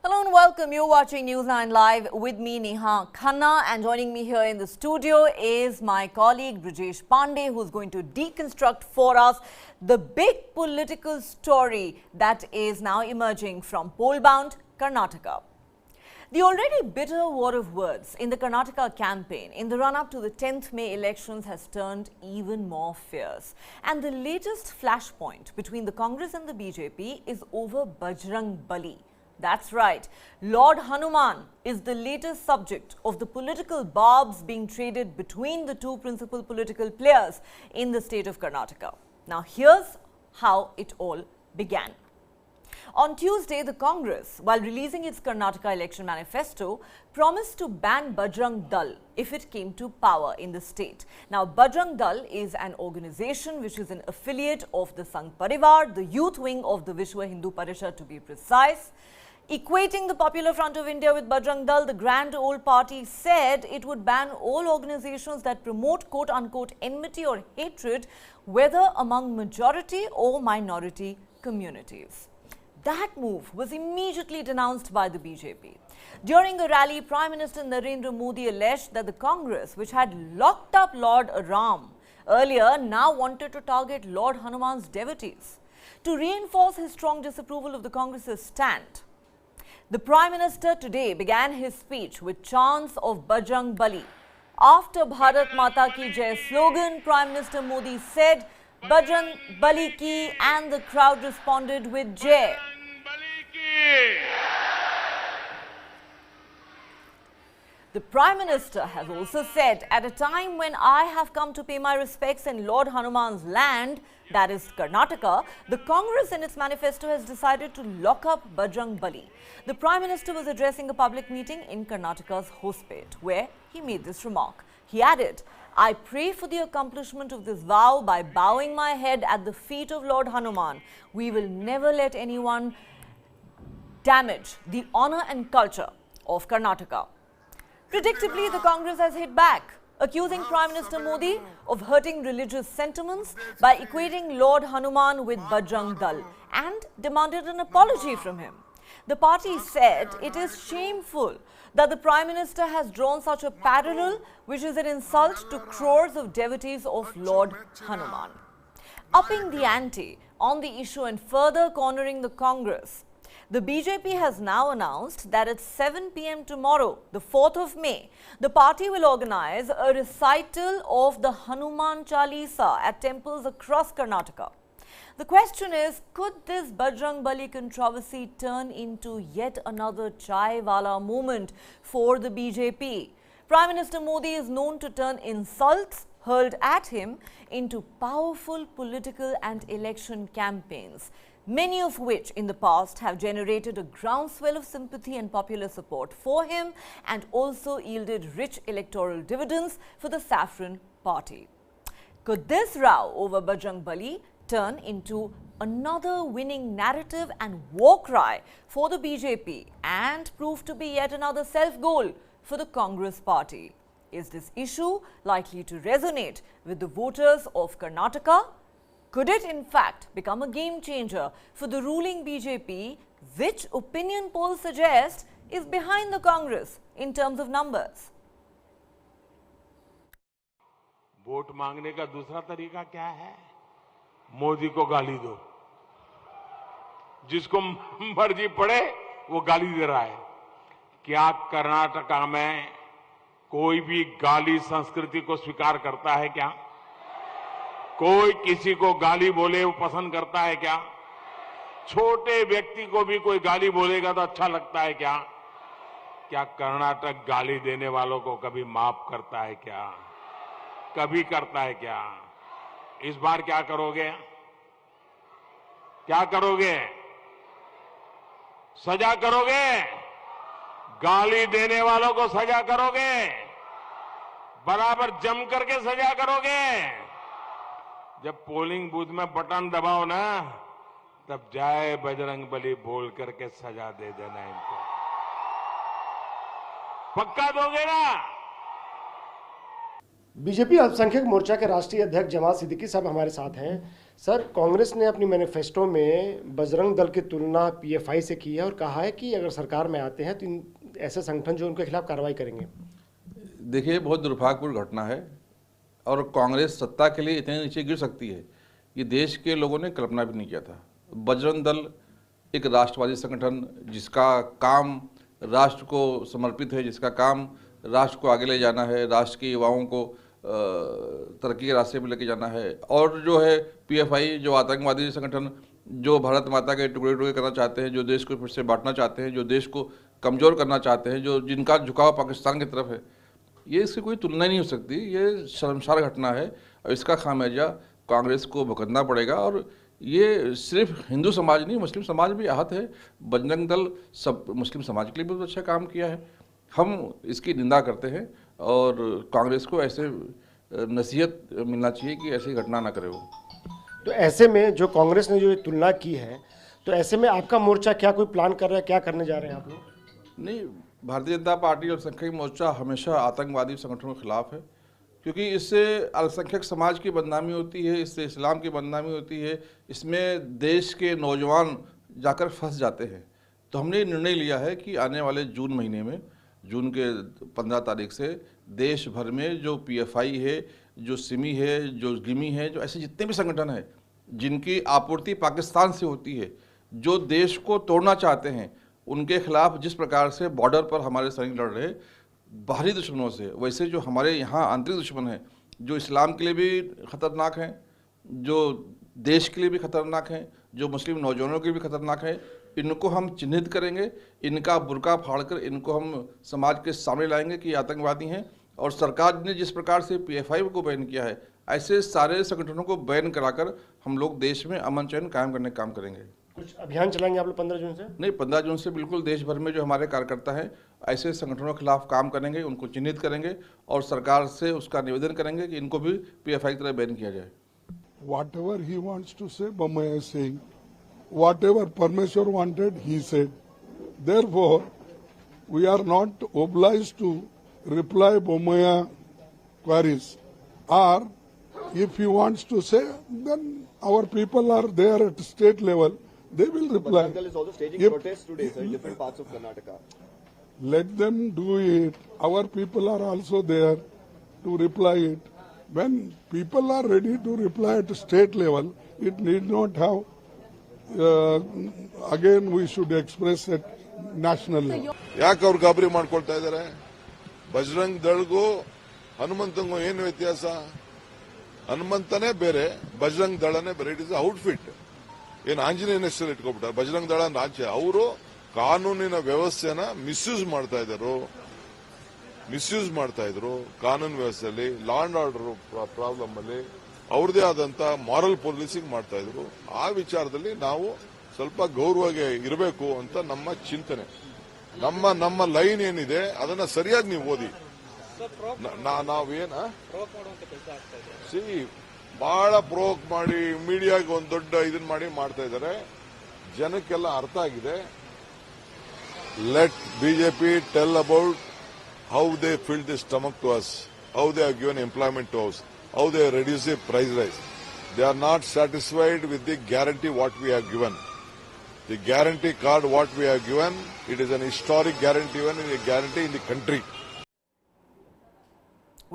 Hello and welcome. You're watching News9 Live with me, Neha Khanna, and joining me here in the studio is my colleague Brijesh Pandey, who's going to deconstruct for us the big political story that is now emerging from poll-bound Karnataka. The already bitter war of words in the Karnataka campaign in the run-up to the 10th May elections has turned even more fierce. And the latest flashpoint between the Congress and the BJP is over Bajrang Bali. That's right, Lord Hanuman is the latest subject of the political barbs being traded between the two principal political players in the state of Karnataka. Now here's how it all began. On Tuesday, the Congress, while releasing its Karnataka election manifesto, promised to ban Bajrang Dal if it came to power in the state. Now, Bajrang Dal is an organization which is an affiliate of the Sangh Parivar, the youth wing of the Vishwa Hindu Parishad to be precise. Equating the Popular Front of India with Bajrang Dal, the grand old party said it would ban all organizations that promote quote-unquote enmity or hatred, whether among majority or minority communities. That move was immediately denounced by the BJP. During a rally, Prime Minister Narendra Modi alleged that the Congress, which had locked up Lord Ram earlier, now wanted to target Lord Hanuman's devotees. To reinforce his strong disapproval of the Congress's stand, the Prime Minister today began his speech with chants of Bajrang Bali. After Bharat Mata Ki Jai slogan, Prime Minister Modi said, Bajrang Bali ki, and the crowd responded with Jai. The Prime Minister has also said, at a time when I have come to pay my respects in Lord Hanuman's land, that is Karnataka, the Congress in its manifesto has decided to lock up Bajrang Bali. The Prime Minister was addressing a public meeting in Karnataka's Hospet, where he made this remark. He added, I pray for the accomplishment of this vow by bowing my head at the feet of Lord Hanuman. We will never let anyone damage the honor and culture of Karnataka. Predictably, the Congress has hit back, accusing Prime Minister Modi of hurting religious sentiments by equating Lord Hanuman with Bajrang Dal and demanded an apology from him. The party said it is shameful that the Prime Minister has drawn such a parallel, which is an insult to crores of devotees of Lord Hanuman. Upping the ante on the issue and further cornering the Congress, the BJP has now announced that at 7 p.m. tomorrow, the 4th of May, the party will organize a recital of the Hanuman Chalisa at temples across Karnataka. The question is, could this Bajrang Bali controversy turn into yet another Chai Wala moment for the BJP? Prime Minister Modi is known to turn insults hurled at him into powerful political and election campaigns, many of which in the past have generated a groundswell of sympathy and popular support for him and also yielded rich electoral dividends for the Saffron Party. Could this row over Bajrang Bali turn into another winning narrative and war cry for the BJP and prove to be yet another self-goal for the Congress party? Is this issue likely to resonate with the voters of Karnataka? Could it in fact become a game changer for the ruling BJP, which opinion polls suggest is behind the Congress in terms of numbers? Vote मांगने का दूसरा तरीका क्या है? मोदी को गाली दो। जिसको मर्जी पड़े वो गाली दे रहा है। क्या कर्नाटका में कोई भी गाली संस्कृति को स्वीकार करता है क्या? कोई किसी को गाली बोले वो पसंद करता है क्या? छोटे व्यक्ति को भी कोई गाली बोलेगा तो अच्छा लगता है क्या? क्या कर्नाटक गाली देने वालों को कभी माफ करता है क्या? कभी करता है क्या? इस बार क्या करोगे? क्या करोगे? सजा करोगे? गाली देने वालों को सजा करोगे? बराबर जम करके सजा करोगे? जब पोलिंग बूथ में बटन दबाओ ना, तब जय बजरंग बली बोल करके सजा दे देना इनको। पक्का दोगे ना? बीजेपी अल्पसंख्यक मोर्चा के राष्ट्रीय अध्यक्ष जमात सिद्दीकी साहब हमारे साथ हैं। सर, कांग्रेस ने अपनी मैनिफेस्टो में बजरंग दल की तुलना पीएफआई से की है और कहा है कि अगर सरकार में आते हैं तो ऐसे संगठन जो उनके खिलाफ कार्रवाई करेंगे। देखिए, बहुत दुर्भाग्यपूर्ण घटना है और कांग्रेस सत्ता के लिए इतने नीचे गिर सकती है ये देश के लोगों ने कल्पना भी नहीं किया था। बजरंग दल एक राष्ट्रवादी संगठन जिसका काम राष्ट्र को समर्पित है, जिसका काम राष्ट्र को आगे ले जाना है, राष्ट्र के युवाओं को तरक्की के रास्ते पर लेके जाना है, और जो है पीएफआई जो आतंकवादी संगठन जो भारत माता के टुकड़े टुकड़े करना चाहते हैं, जो देश को फिर से बांटना चाहते हैं, जो देश को कमज़ोर करना चाहते हैं, जो जिनका झुकाव पाकिस्तान की तरफ है, ये इसकी कोई तुलना नहीं हो सकती। ये शर्मसार घटना है और इसका खामियाजा कांग्रेस को भुगतना पड़ेगा। और ये सिर्फ हिंदू समाज नहीं, मुस्लिम समाज भी आहत है। बजरंग दल सब मुस्लिम समाज के लिए बहुत अच्छा काम किया है, हम इसकी निंदा करते हैं और कांग्रेस को ऐसे नसीहत मिलना चाहिए कि ऐसी घटना ना करे वो। तो ऐसे में जो कांग्रेस ने जो ये तुलना की है, तो ऐसे में आपका मोर्चा क्या कोई प्लान कर रहा है, क्या करने जा रहे हैं आप लोग? नहीं, भारतीय जनता पार्टी अल्पसंख्यक मोर्चा हमेशा आतंकवादी संगठनों के खिलाफ है, क्योंकि इससे अल्पसंख्यक समाज की बदनामी होती है, इससे इस्लाम की बदनामी होती है, इसमें देश के नौजवान जाकर फंस जाते हैं। तो हमने ये निर्णय लिया है कि आने वाले जून महीने में, जून के 15 तारीख से देश भर में जो पीएफआई है, जो सिमी है, जो गिमी है, जो ऐसे जितने भी संगठन हैं जिनकी आपूर्ति पाकिस्तान से होती है, जो देश को तोड़ना चाहते हैं, उनके खिलाफ जिस प्रकार से बॉर्डर पर हमारे सैनिक लड़ रहे बाहरी दुश्मनों से, वैसे जो हमारे यहाँ आंतरिक दुश्मन हैं, जो इस्लाम के लिए भी ख़तरनाक हैं, जो देश के लिए भी ख़तरनाक हैं, जो मुस्लिम नौजवानों के लिए भी ख़तरनाक हैं, इनको हम चिन्हित करेंगे, इनका बुर्का फाड़कर इनको हम समाज के सामने लाएंगे कि आतंकवादी हैं। और सरकार ने जिस प्रकार से पीएफआई को बैन किया है, ऐसे सारे संगठनों को बैन कराकर हम लोग देश में अमन चैन कायम करने का काम करेंगे। कुछ अभियान चलाएंगे आप लोग 15 जून से? नहीं, 15 जून से बिल्कुल देश भर में जो हमारे कार्यकर्ता हैं ऐसे संगठनों के खिलाफ काम करेंगे, उनको चिन्हित करेंगे और सरकार से उसका निवेदन करेंगे कि इनको भी पीएफआई की तरह बैन किया जाए। Whatever he wants to say, Bommaya is saying. Whatever Parmeshwar wanted, he said. Therefore, we are not obliged to reply Bommaya queries. Or, if he wants to say, then our people are there at state level. They will reply. Bajrang Dal is also staging protests today, sir, in different parts of Karnataka. Let them do it. Our people are also there to reply it. When people are ready to reply at state level, it need not have, again we should express at national level. ಯಾಕೆ ಅವ್ರು ಗಾಬರಿ ಮಾಡ್ಕೊಳ್ತಾ ಇದ್ದಾರೆ? ಬಜರಂಗ್ ದಳ್ಗೂ ಹನುಮಂತಂಗೂ ಏನು ವ್ಯತ್ಯಾಸ? ಹನುಮಂತನೇ ಬೇರೆ, ಬಜರಂಗ್ ದಳನೇ ಬೇರೆ. It is outfit. ಏನು ಆಂಜನೇಯನ ಹೆಸರು ಇಟ್ಕೊಬಿಟ್ಟಾರೆ ಬಜರಂಗ್ ದಳ ರಾಜ್ಯ. ಅವರು ಕಾನೂನಿನ ವ್ಯವಸ್ಥೆನ ಮಿಸ್ಯೂಸ್ ಮಾಡ್ತಾ ಇದ್ರು ಕಾನೂನು ವ್ಯವಸ್ಥೆಯಲ್ಲಿ, ಲಾ ಅಂಡ್ ಆರ್ಡರ್ ಪ್ರಾಬ್ಲಮ್ ಅಲ್ಲಿ ಅವ್ರದೇ ಆದಂತ ಮಾರಲ್ ಪೊಲೀಸಿಂಗ್ ಮಾಡ್ತಾ ಇದ್ರು. ಆ ವಿಚಾರದಲ್ಲಿ ನಾವು ಸ್ವಲ್ಪ ಗೌರವವಾಗಿ ಇರಬೇಕು ಅಂತ ನಮ್ಮ ಚಿಂತನೆ. ನಮ್ಮ ಲೈನ್ ಏನಿದೆ ಅದನ್ನ ಸರಿಯಾಗಿ ನೀವು ಓದಿ. ನಾವೇನ ಬಹಳ ಪ್ರೋಕ್ ಮಾಡಿ ಮೀಡಿಯಾಗೆ ಒಂದು ದೊಡ್ಡ ಇದನ್ನ ಮಾಡಿ ಮಾಡ್ತಾ ಇದ್ದಾರೆ. ಜನಕ್ಕೆಲ್ಲ ಅರ್ಥ ಆಗಿದೆ. Let BJP tell about how they filled the stomach to us, how they have given employment to us, how they have reduced the price rise. They are not satisfied with the guarantee what we have given. The guarantee card what we have given, it is an historic guarantee, even a guarantee in the country.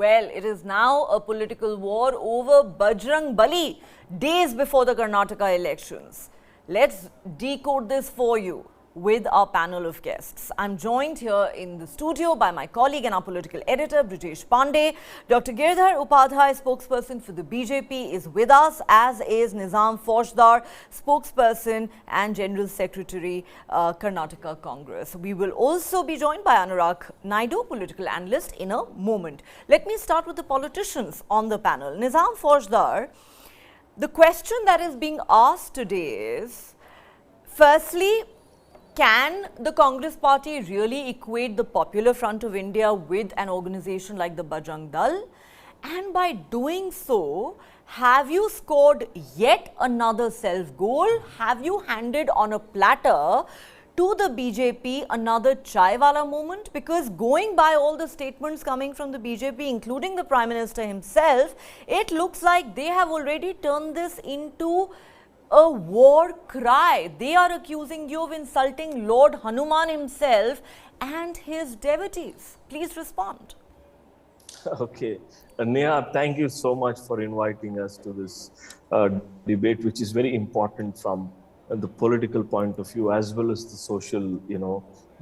Well, it is now a political war over Bajrang Bali days before the Karnataka elections. Let's decode this for you with our panel of guests. I'm joined here in the studio by my colleague and our political editor, Brijesh Pandey. Dr. Girdhar Upadhyay, spokesperson for the BJP, is with us, as is Nizam Faujdar, spokesperson and General Secretary, Karnataka Congress. We will also be joined by Anurag Naidu, political analyst, in a moment. Let me start with the politicians on the panel. Nizam Faujdar, the question that is being asked today is, firstly, can the Congress party really equate the Popular Front of India with an organization like the Bajrang Dal? And by doing so, have you scored yet another self-goal? Have you handed on a platter to the BJP another chaiwala moment? Because going by all the statements coming from the BJP, including the Prime Minister himself, it looks like they have already turned this into a war cry. They are accusing you of insulting Lord Hanuman himself and his devotees. Please respond. Okay. Neha, thank you so much for inviting us to this debate, which is very important from the political point of view, as well as the social,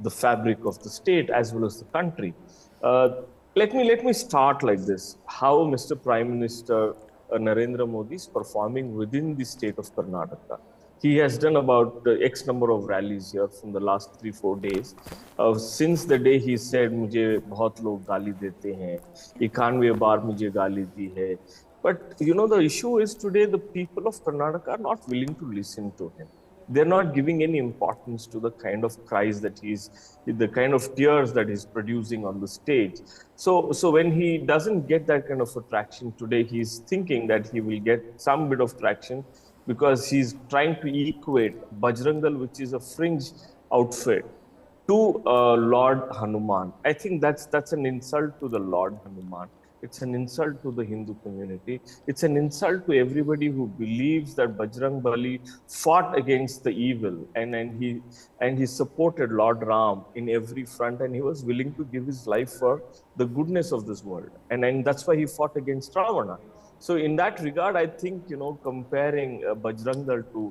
the fabric of the state, as well as the country. Let me start like this. How Mr. Prime Minister Narendra Modi is performing within the state of Karnataka. He has done about X number of rallies here from the last 3-4 days. Since the day he said, "Mujhe bahut log gali dete hain, 91 baar mujhe gali di hai." But the issue is today the people of Karnataka are not willing to listen to him. They're not giving any importance to the kind of cries that the kind of tears that he's producing on the stage. So when he doesn't get that kind of a traction today, he's thinking that he will get some bit of traction because he's trying to equate Bajrang Dal, which is a fringe outfit, to Lord Hanuman. I think that's an insult to the Lord Hanuman. It's an insult to the Hindu community. It's an insult to everybody who believes that Bajrang Bali fought against the evil and he supported Lord Ram in every front, and he was willing to give his life for the goodness of this world. And that's why he fought against Ravana. So in that regard, I think, comparing Bajrang Dal to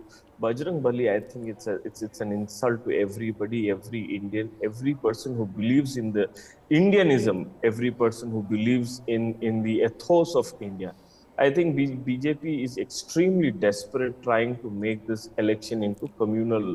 Bajrang Bali, I think it's an insult to everybody, every Indian, every person who believes in the Indianism, every person who believes in the ethos of India. I think BJP is extremely desperate trying to make this election into communal,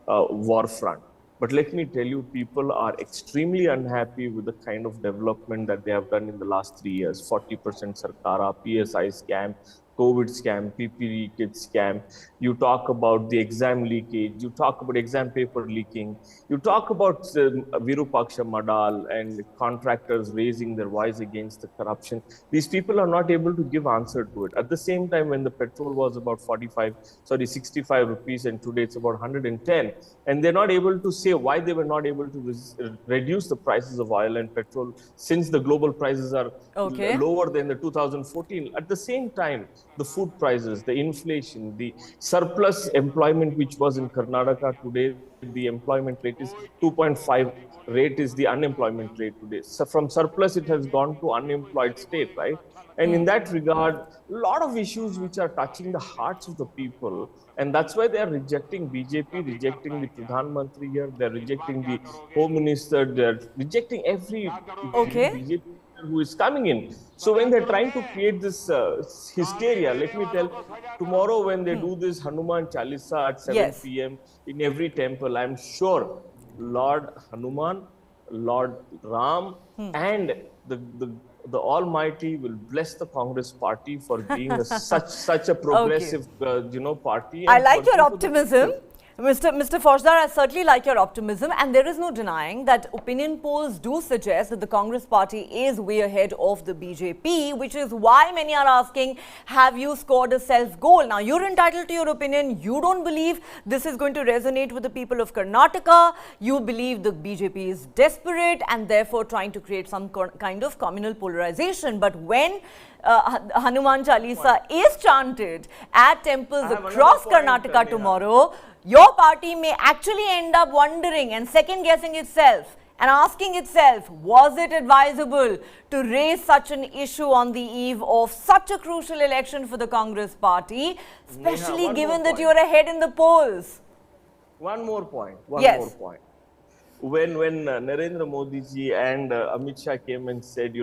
war front. But let me tell you, people are extremely unhappy with the kind of development that they have done in the last 3 years. 40% Sarkara, PSI scam, COVID scam, PPE kit scam. You talk about the exam leakage. You talk about exam paper leaking. You talk about Virupaksha Madal and contractors raising their voice against the corruption. These people are not able to give answer to it. At the same time, when the petrol was about 65 rupees, and today it's about 110, and they're not able to say why they were not able to reduce the prices of oil and petrol since the global prices are lower than the 2014. At the same time, the food prices, the inflation, the surplus employment which was in Karnataka today, the employment rate is 2.5 rate is the unemployment rate today. So from surplus, it has gone to unemployed state, right? And in that regard, a lot of issues which are touching the hearts of the people. And that's why they are rejecting BJP, rejecting the Pradhan Mantri here, they're rejecting the Home Minister, they're rejecting every BJP who is coming in. So when they're trying to create this hysteria, let me tell, tomorrow when they do this Hanuman Chalisa at 7 p.m. in every temple, I'm sure Lord Hanuman, Lord Ram, and the Almighty will bless the Congress party for being such a progressive, party. I like your optimism. Mr. Faujdar, I certainly like your optimism, and there is no denying that opinion polls do suggest that the Congress party is way ahead of the BJP, which is why many are asking, have you scored a self-goal? Now, you're entitled to your opinion. You don't believe this is going to resonate with the people of Karnataka. You believe the BJP is desperate and therefore trying to create some kind of communal polarization. But when Hanuman Chalisa is chanted at temples across Karnataka tomorrow, your party may actually end up wondering and second-guessing itself and asking itself, was it advisable to raise such an issue on the eve of such a crucial election for the Congress party, especially Neha, given that you're ahead in the polls? One more point. More point. When Narendra Modi ji and Amit Shah came and said,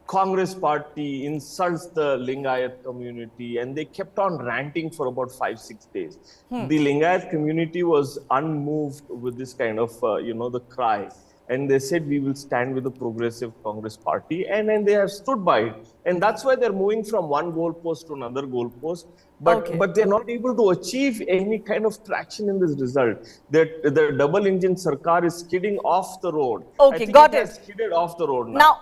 Congress party insults the Lingayat community, and they kept on ranting for about 5-6 days. The Lingayat community was unmoved with this kind of, the cry. And they said, we will stand with the progressive Congress party. And then they have stood by it. And that's why they're moving from one goalpost to another goalpost. But they're not able to achieve any kind of traction in this result. The double engine Sarkar is skidding off the road. Okay, got it. Skidded off the road now. Now,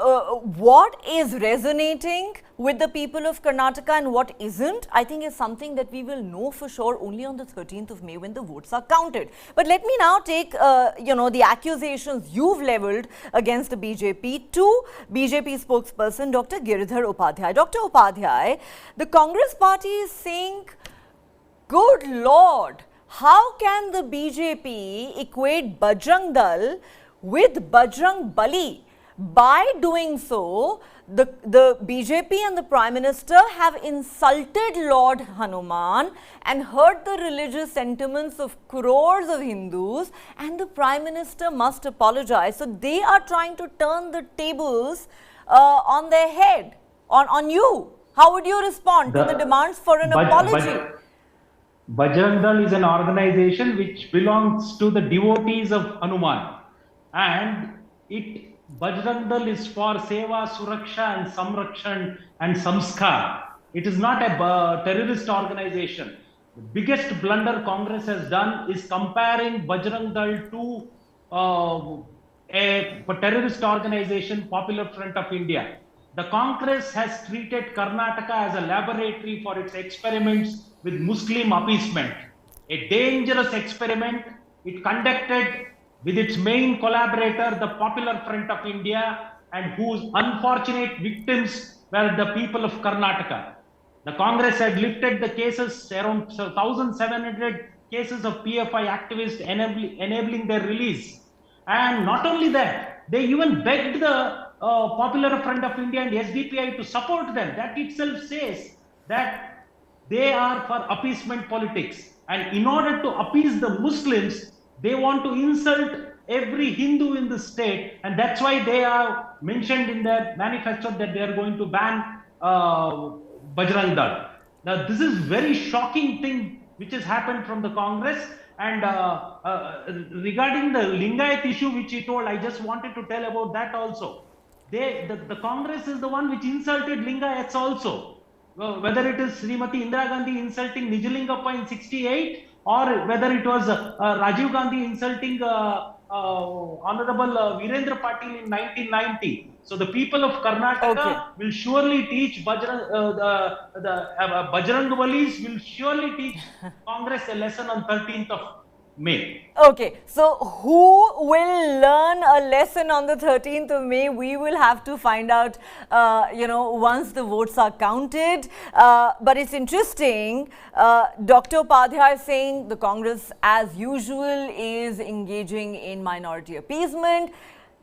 what is resonating with the people of Karnataka and what isn't, I think is something that we will know for sure only on the 13th of May when the votes are counted. But let me now take, the accusations you've leveled against the BJP to BJP spokesperson Dr. Giridhar Upadhyay. Dr. Upadhyay, the Congress party is saying, good Lord, how can the BJP equate Bajrang Dal with Bajrang Bali? By doing so, the BJP and the Prime Minister have insulted Lord Hanuman and hurt the religious sentiments of crores of Hindus, and the Prime Minister must apologize. So they are trying to turn the tables on their head, on you. How would you respond to the demands for an apology? Bajrang Dal is an organization which belongs to the devotees of Hanuman, and Bajrang Dal is for Seva, Suraksha and Samrakshan and Samskar. It is not a terrorist organization. The biggest blunder Congress has done is comparing Bajrang Dal to a terrorist organization, Popular Front of India. The Congress has treated Karnataka as a laboratory for its experiments with Muslim appeasement. A dangerous experiment it conducted with its main collaborator, the Popular Front of India, and whose unfortunate victims were the people of Karnataka. The Congress had lifted the cases, around 1,700 cases of PFI activists enabling their release. And not only that, they even begged the Popular Front of India and SDPI to support them. That itself says that they are for appeasement politics. And in order to appease the Muslims, they want to insult every Hindu in the state, and that's why they are mentioned in their manifesto that they are going to ban Bajrang Dal. Now, this is very shocking thing which has happened from the Congress. And regarding the Lingayat issue which he told, I just wanted to tell about that also. The Congress is the one which insulted Lingayats also. Whether it is Srimati Indira Gandhi insulting Nijalingappa in 68, or whether it was Rajiv Gandhi insulting Honorable Virendra Patil in 1990. So the people of Karnataka will surely teach Bajrang Balis will surely teach Congress a lesson on 13th of May. Okay, so who will learn a lesson on the 13th of May? We will have to find out, once the votes are counted. But it's interesting, Dr. Upadhyay is saying the Congress, as usual, is engaging in minority appeasement.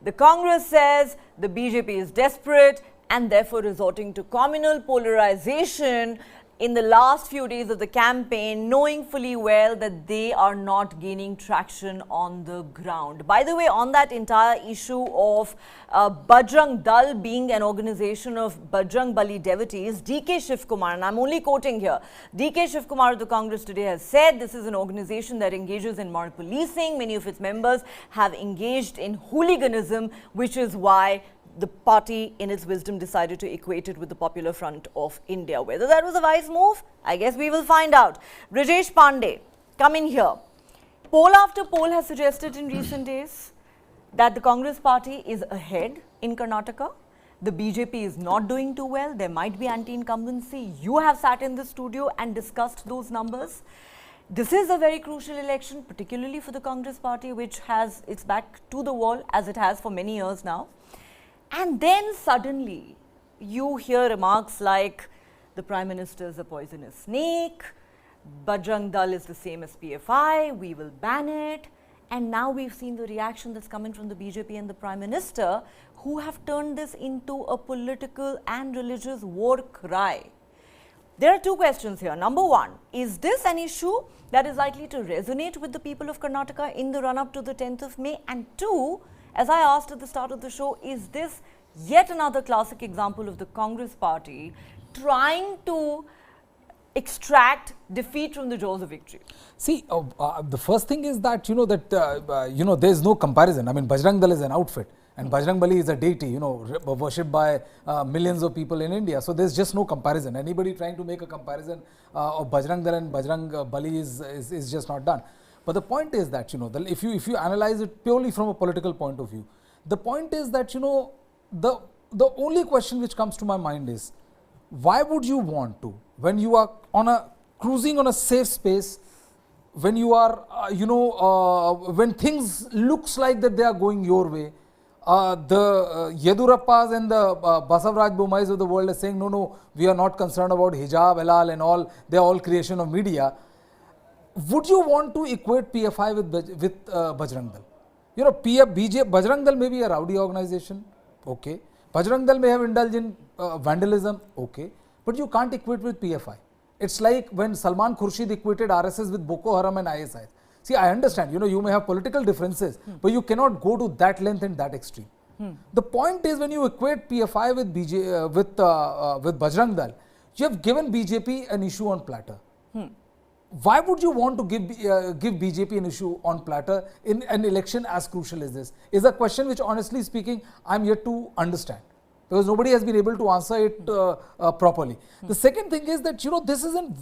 The Congress says the BJP is desperate and therefore resorting to communal polarization in the last few days of the campaign, knowing fully well that they are not gaining traction on the ground. By the way, on that entire issue of Bajrang Dal being an organization of Bajrang Bali devotees, DK Shivkumar, and I'm only quoting here, DK Shivkumar of the Congress today has said this is an organization that engages in moral policing. Many of its members have engaged in hooliganism, which is why the party, in its wisdom, decided to equate it with the Popular Front of India. Whether that was a wise move, I guess we will find out. Brijesh Pandey, come in here. Poll after poll has suggested in recent days that the Congress party is ahead in Karnataka. The BJP is not doing too well. There might be anti-incumbency. You have sat in the studio and discussed those numbers. This is a very crucial election, particularly for the Congress party, which has its back to the wall, as it has for many years now. And then suddenly you hear remarks like the Prime Minister is a poisonous snake, Bajrang Dal is the same as PFI, we will ban it. And now we've seen the reaction that's coming from the BJP and the Prime Minister, who have turned this into a political and religious war cry. There are two questions here. Number one, is this an issue that is likely to resonate with the people of Karnataka in the run-up to the 10th of May? And two, as I asked at the start of the show, is this yet another classic example of the Congress party trying to extract defeat from the jaws of victory? See, the first thing is that, there's no comparison. I mean, Bajrang Dal is an outfit and Bajrang Bali is a deity, worshipped by millions of people in India. So there's just no comparison. Anybody trying to make a comparison of Bajrang Dal and Bajrang Bali is just not done. But the point is that, if you analyze it purely from a political point of view, the point is that, the the only question which comes to my mind is, why would you want to, when you are cruising on a safe space, when you are, when things looks like that they are going your way, the Yedurappas and the Basavaraj Bomais of the world are saying, no, we are not concerned about hijab, halal and all, they are all creation of media. Would you want to equate PFI with Bajrang Dal? You know, Bajrang Dal may be a rowdy organization, okay. Bajrang Dal may have indulged in vandalism, okay. But you can't equate with PFI. It's like when Salman Khurshid equated RSS with Boko Haram and ISI. See, I understand, you may have political differences, but you cannot go to that length and that extreme. The point is, when you equate PFI with Bajrang Dal, you have given BJP an issue on platter. Why would you want to give BJP an issue on platter in an election as crucial as this? Is a question which, honestly speaking, I'm yet to understand, because nobody has been able to answer it properly. The second thing is that, this isn't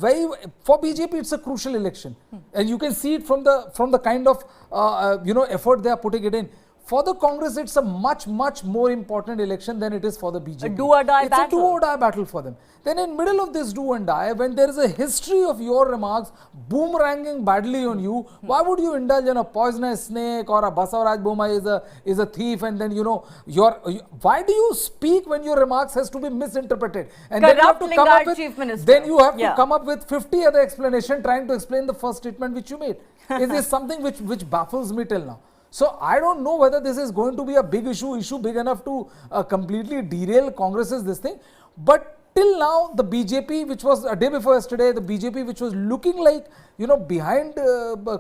for BJP, it's a crucial election. And you can see it from the kind of, effort they are putting it in. For the Congress, it's a much more important election than it is for the BJP. A do or die battle. It's a do or die battle for them. Then in middle of this do and die, when there is a history of your remarks boomeranging badly on you, why would you indulge in a poisonous snake or a Basavaraj Bomai is a thief, and then, why do you speak when your remarks has to be misinterpreted? And then you have to come up with, Chief Minister. Then you have to come up with 50 other explanations trying to explain the first statement which you made. It is something which baffles me till now. So I don't know whether this is going to be a big issue big enough to completely derail Congress's this thing. But till now, the BJP, which was a day before yesterday, the BJP which was looking like, behind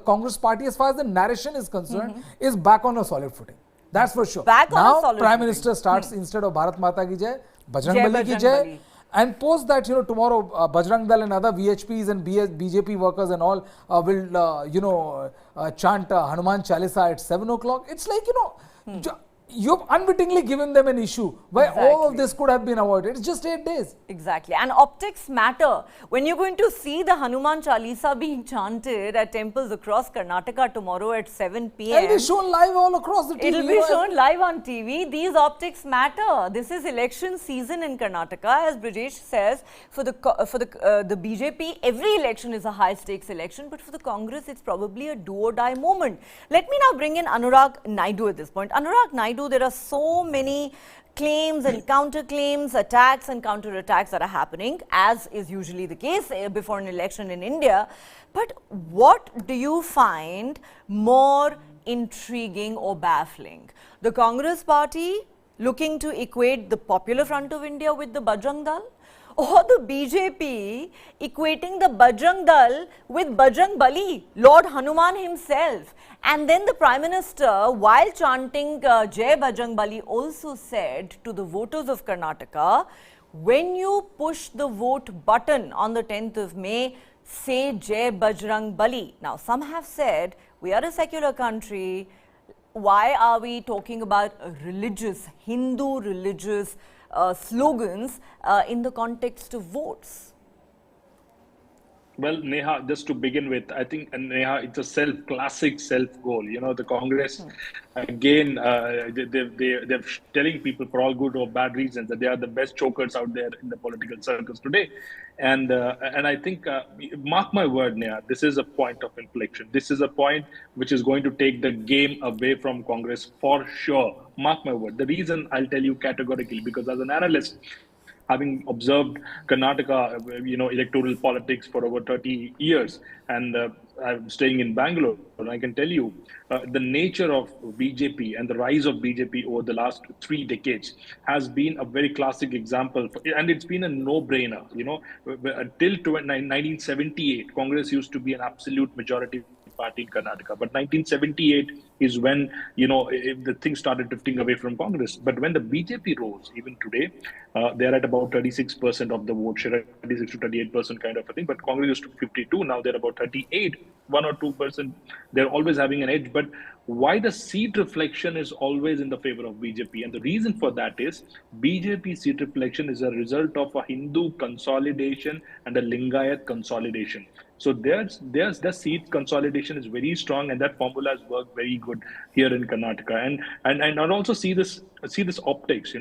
Congress party as far as the narration is concerned, is back on a solid footing. That's for sure. Now, Prime Minister starts, instead of Bharat Mata ki Jai, Bajrang Bali ki Jai. And post that, tomorrow Bajrang Dal and other VHPs and BJP workers and all will, chant Hanuman Chalisa at 7 o'clock. It's like, you've unwittingly given them an issue where all of this could have been avoided. It's just 8 days. Exactly. And optics matter. When you're going to see the Hanuman Chalisa being chanted at temples across Karnataka tomorrow at 7 p.m. It'll be shown live all across the TV. It'll be shown live on TV. These optics matter. This is election season in Karnataka. As Brijesh says, for the BJP, every election is a high stakes election, but for the Congress, it's probably a do or die moment. Let me now bring in Anurag Naidu at this point. Anurag Naidu, there are so many claims and counterclaims, attacks and counterattacks that are happening, as is usually the case before an election in India. But what do you find more intriguing or baffling? The Congress party looking to equate the Popular Front of India with the Bajrang Dal? Or the BJP equating the Bajrang Dal with Bajrang Bali, Lord Hanuman himself? And then the Prime Minister, while chanting Jai Bajrang Bali, also said to the voters of Karnataka, when you push the vote button on the 10th of May, say Jai Bajrang Bali. Now, some have said, we are a secular country. Why are we talking about religious, Hindu religious slogans in the context of votes? Well, Neha, just to begin with, I think, Neha, it's a classic self-goal. The Congress, again, they're telling people for all good or bad reasons that they are the best chokers out there in the political circles today. And I think, mark my word, Neha, this is a point of inflection. This is a point which is going to take the game away from Congress for sure. Mark my word. The reason I'll tell you categorically, because as an analyst, having observed Karnataka, electoral politics for over 30 years, and I'm staying in Bangalore, and I can tell you the nature of BJP and the rise of BJP over the last 3 decades has been a very classic example, and it's been a no-brainer. Till 1978, Congress used to be an absolute majority party in Karnataka. But 1978 is when, the things started drifting away from Congress. But when the BJP rose, even today, they're at about 36% of the vote share, 36 to 38% kind of a thing. But Congress used to 52, now they're about 38. 1 or 2%, they're always having an edge. But why the seat reflection is always in the favor of BJP? And the reason for that is BJP seat reflection is a result of a Hindu consolidation and a Lingayat consolidation. So there's the seat consolidation is very strong, and that formula has worked very good here in Karnataka. And I also see this optics.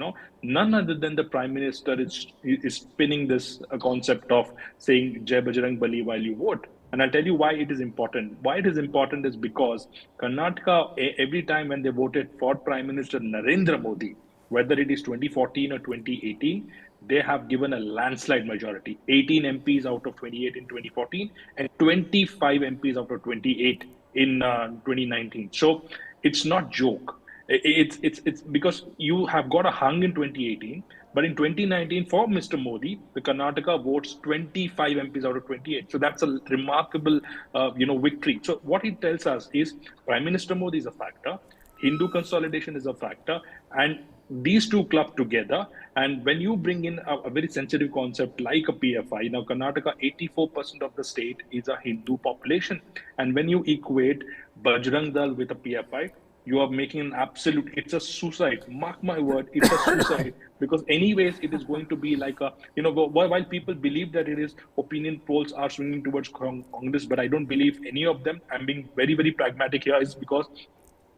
None other than the Prime Minister is spinning this concept of saying Jai Bajrang Bali while you vote. And I'll tell you why it is important. Why it is important is because Karnataka, every time when they voted for Prime Minister Narendra Modi, whether it is 2014 or 2018, they have given a landslide majority. 18 MPs out of 28 in 2014 and 25 MPs out of 28 in 2019. So it's not joke. It's because you have got a hung in 2018, but in 2019 for Mr. Modi, the Karnataka votes 25 MPs out of 28. So that's a remarkable, victory. So what it tells us is Prime Minister Modi is a factor, Hindu consolidation is a factor, and these two club together. And when you bring in a very sensitive concept like a PFI, now Karnataka, 84% of the state is a Hindu population. And when you equate Bajrang Dal with a PFI, you are making an absolute, it's a suicide. Mark my word, it's a suicide. Because anyways, it is going to be like while people believe that it is, opinion polls are swinging towards Congress, but I don't believe any of them. I'm being very, very pragmatic here, is because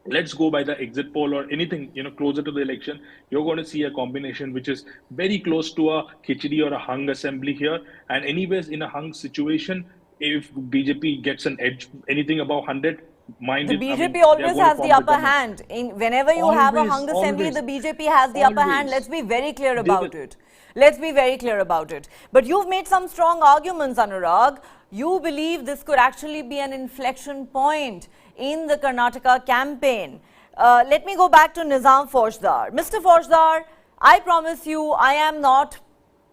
let's go by the exit poll or anything, closer to the election, you're going to see a combination which is very close to a khichdi or a hung assembly here. And anyways, in a hung situation, if BJP gets an edge, anything above 100, the BJP always has the upper hand. Whenever you have a hung assembly, the BJP has the upper hand. Let's be very clear about it. Let's be very clear about it. But you've made some strong arguments, Anurag. You believe this could actually be an inflection point in the Karnataka campaign. Let me go back to Nizam Faujdar. Mr. Faujdar, I promise you I am not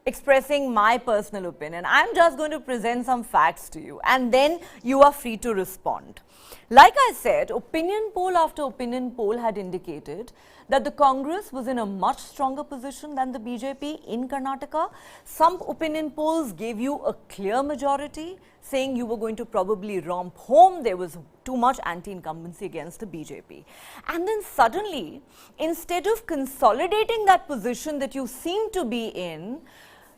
expressing my personal opinion. I'm just going to present some facts to you, and then you are free to respond. Like I said, opinion poll after opinion poll had indicated that the Congress was in a much stronger position than the BJP in Karnataka. Some opinion polls gave you a clear majority, saying you were going to probably romp home. There was too much anti-incumbency against the BJP. And then suddenly, instead of consolidating that position that you seem to be in,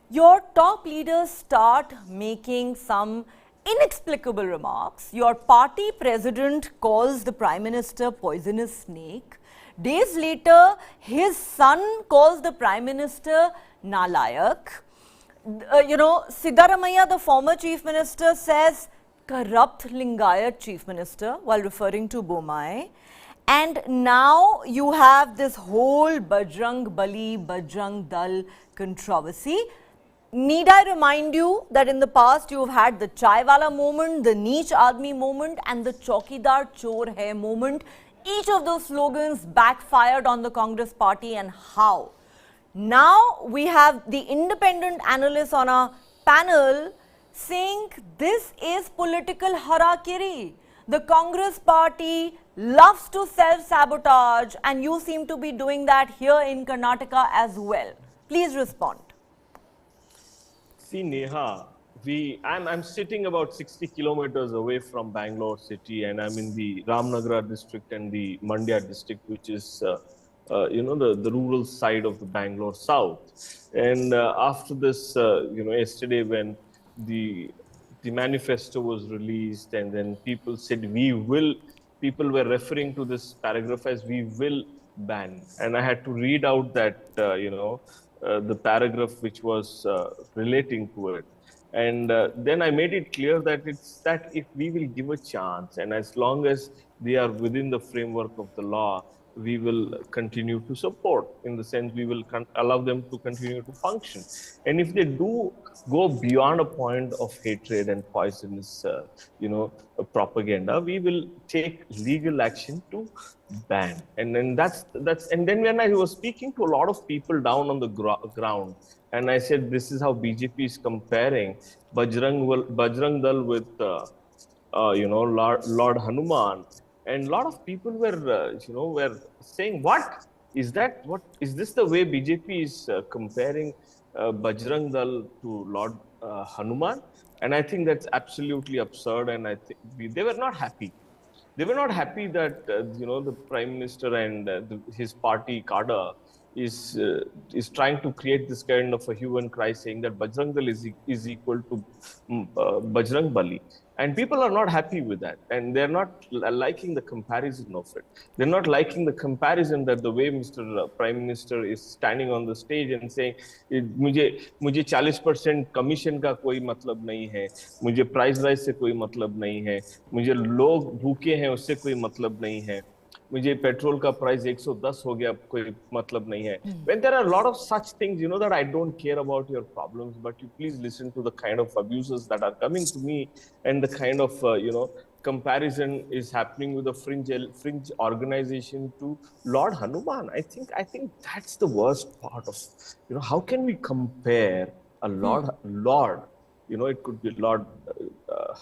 your top leaders start making some inexplicable remarks. Your party president calls the Prime Minister poisonous snake. Days later, his son calls the Prime Minister nalayak. Siddaramaiah, the former Chief Minister, says corrupt Lingayat Chief Minister while referring to Bomai. And now you have this whole Bajrang Bali, Bajrang Dal controversy. Need I remind you that in the past you have had the Chaiwala moment, the Neech Aadmi moment, and the Chaukidar Chor Hai moment. Each of those slogans backfired on the Congress party, and how? Now we have the independent analysts on a panel saying this is political harakiri. The Congress party loves to self-sabotage, and you seem to be doing that here in Karnataka as well. Please respond. See, Neha, I'm sitting about 60 kilometers away from Bangalore city, and I'm in the Ramnagara district and the Mandya district, which is, the rural side of the Bangalore south. And after this, yesterday when the manifesto was released, and then people said, people were referring to this paragraph as we will ban. And I had to read out that, the paragraph which was relating to it. And then I made it clear that it's that if we will give a chance, and as long as they are within the framework of the law, we will continue to support, in the sense we will allow them to continue to function. And if they do go beyond a point of hatred and poisonous, propaganda, we will take legal action to ban. And then and then when I was speaking to a lot of people down on the ground, and I said, this is how BJP is comparing Bajrang Dal with, Lord Hanuman. And a lot of people were saying, what is that? What is this the way BJP is comparing Bajrang Dal to Lord Hanuman? And I think that's absolutely absurd. And I think they were not happy. They were not happy that the Prime Minister and his party cadre is trying to create this kind of a hue and cry, saying that Bajrang Dal is equal to Bajrang Bali. And people are not happy with that. And they're not liking the comparison of it. They're not liking the comparison that the way Mr. Prime Minister is standing on the stage and saying, मुझे 40% commission का कोई मतलब नहीं है, मुझे price rise से कोई मतलब नहीं है, मुझे लोग भूखे हैं उससे कोई मतलब नहीं है, मुझे पेट्रोल का प्राइस 110 हो गया कोई मतलब नहीं है. When there are a lot of such things, that I don't care about your problems, but you please listen to the kind of abuses that are coming to me and the kind of comparison is happening with a fringe organization to Lord Hanuman. I think that's the worst part of, how can we compare a Lord? It could be Lord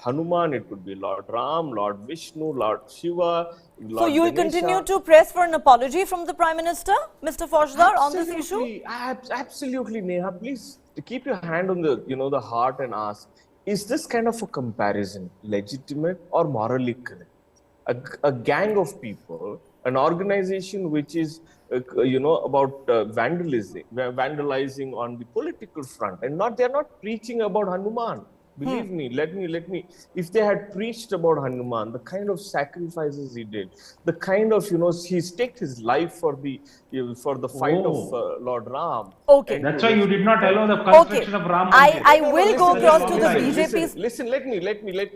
Hanuman, it could be Lord Ram, Lord Vishnu, Lord Shiva. Lord so you will Ganesha. continue to press for an apology from the Prime Minister, Mr. Faujdar, on this issue? Absolutely, Neha. Please keep your hand on the the heart and ask: is this kind of a comparison legitimate or morally correct? A gang of people, an organization which is about vandalizing on the political front, and they're not preaching about Hanuman. Believe me, let me. If they had preached about Hanuman, the kind of sacrifices he did, the kind of he staked his life for the fight of Lord Ram. Okay, that's why you did not allow the construction of Ram Mandir. I will go across to the BJP's. Listen, let me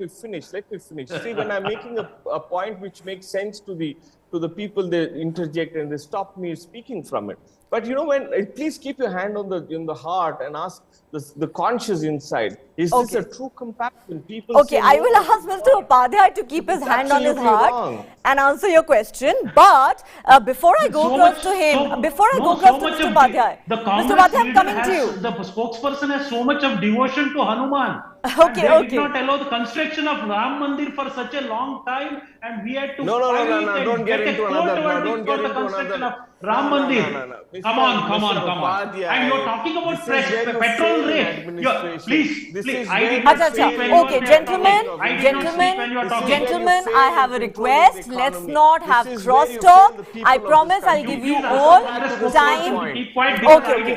finish. See, when I'm making a point which makes sense to the people, they interject and they stop me speaking from it. But please keep your hand on the heart and ask the conscious inside. Is this a true comparison? People okay, I will ask Mr. Upadhyay to keep his hand on his heart and answer your question. But before I go across to him, before I go across to Mr. Upadhyay, Mr. Upadhyay, I'm coming to you. The spokesperson has so much of devotion to Hanuman. Okay, they did not allow the construction of Ram Mandir for such a long time, and we had to no, don't get into another. Don't get into another. Ram Mandir. Come on. And you're talking about petrol rate. Please. Okay, gentlemen, I have a request. Let's not have crosstalk. I promise I'll give you all time. Okay.